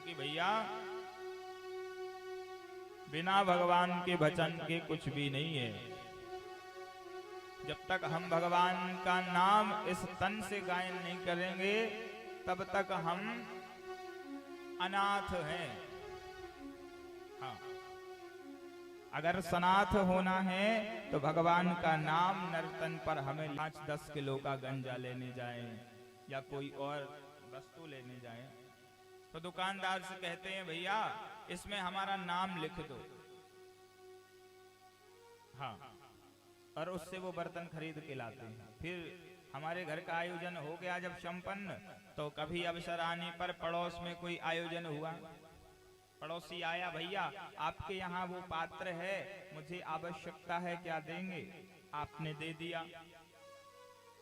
क्योंकि भैया बिना भगवान के भजन के कुछ भी नहीं है। जब तक हम भगवान का नाम इस तन से गायन नहीं करेंगे तब तक हम अनाथ हैं। हाँ, अगर सनाथ होना है तो भगवान का नाम नर्तन पर हमें 5-10 किलो का गंजा लेने जाए या कोई और वस्तु लेने जाए तो दुकानदार से कहते हैं भैया इसमें हमारा नाम लिख दो। हाँ, और उससे वो बर्तन खरीद के लाते हैं। फिर हमारे घर का आयोजन हो गया जब संपन्न, तो कभी अवसर आने पर पड़ोस में कोई आयोजन हुआ, पड़ोसी आया, भैया आपके यहाँ वो पात्र है, मुझे आवश्यकता है, क्या देंगे? आपने दे दिया।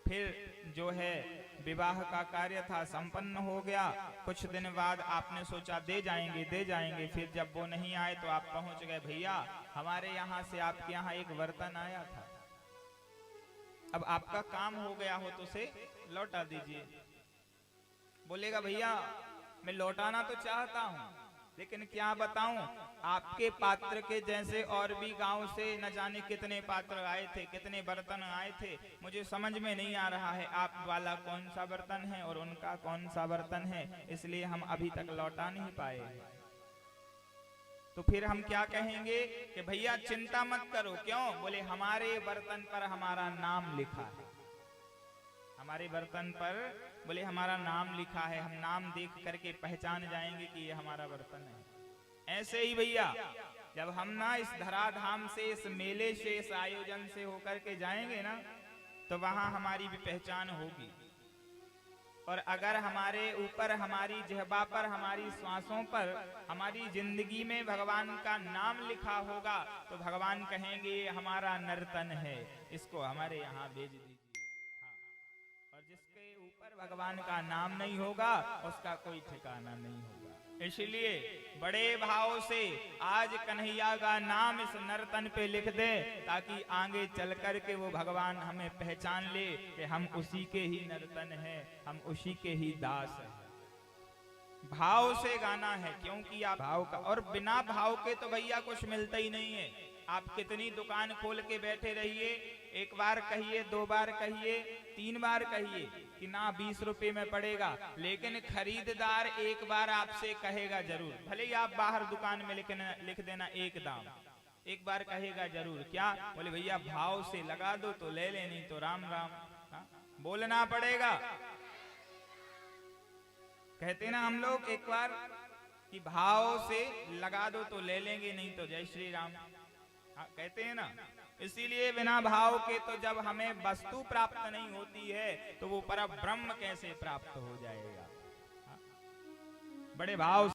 फिर जो है विवाह का कार्य था, संपन्न हो गया। कुछ दिन बाद आपने सोचा दे जाएंगे। फिर जब वो नहीं आए तो आप पहुंच गए, भैया हमारे यहाँ से आपके यहाँ एक बर्तन आया था, अब आपका काम हो गया हो तो उसे लौटा दीजिए। बोलेगा भैया मैं लौटाना तो चाहता हूँ लेकिन क्या बताऊं, आपके पात्र के जैसे और भी गांव से न जाने कितने पात्र आए थे, कितने बर्तन आए थे, मुझे समझ में नहीं आ रहा है आप वाला कौन सा बर्तन है और उनका कौन सा बर्तन है, इसलिए हम अभी तक लौटा नहीं पाए। तो फिर हम क्या कहेंगे कि भैया चिंता मत करो। क्यों? बोले हमारे बर्तन पर हमारा नाम लिखा है, हमारे बर्तन पर बोले हमारा नाम लिखा है, हम नाम देख करके पहचान जाएंगे कि ये हमारा बर्तन है। ऐसे ही भैया जब हम ना इस धराधाम से, इस मेले से, इस आयोजन से होकर के जाएंगे ना तो वहां हमारी भी पहचान होगी। और अगर हमारे ऊपर, हमारी जिह्वा पर, हमारी श्वासों पर, हमारी जिंदगी में भगवान का नाम लिखा होगा तो भगवान कहेंगे हमारा नर्तन है, इसको हमारे यहाँ भेज दीजिए। और जिसके ऊपर भगवान का नाम नहीं होगा उसका कोई ठिकाना नहीं होगा। इसलिए बड़े भाव से आज कन्हैया का नाम इस नर्तन पे लिख दे ताकि आगे चल कर के वो भगवान हमें पहचान ले कि हम उसी के ही नर्तन हैं, हम उसी के ही दास हैं। भाव से गाना है, क्योंकि आप भाव का, और बिना भाव के तो भैया कुछ मिलता ही नहीं है। आप कितनी दुकान खोल के बैठे रहिए, एक बार कहिए, 2 बार कहिए, 3 बार कहिए कि ना 20 रुपए में पड़ेगा, लेकिन खरीददार एक बार आपसे कहेगा जरूर, भले ही आप बाहर दुकान में लिख देना एक दाम, एक बार कहेगा जरूर। क्या? बोले भैया भाव से लगा दो तो ले ले, नहीं तो राम राम। बोलना पड़ेगा। कहते ना हम लोग एक बार कि भाव से लगा दो तो ले लेंगे, नहीं तो जय श्री राम। हाँ, कहते हैं ना। इसीलिए बिना भाव के तो जब हमें वस्तु प्राप्त नहीं होती है तो वो परब्रह्म कैसे प्राप्त हो जाएगा। हाँ? बड़े भाव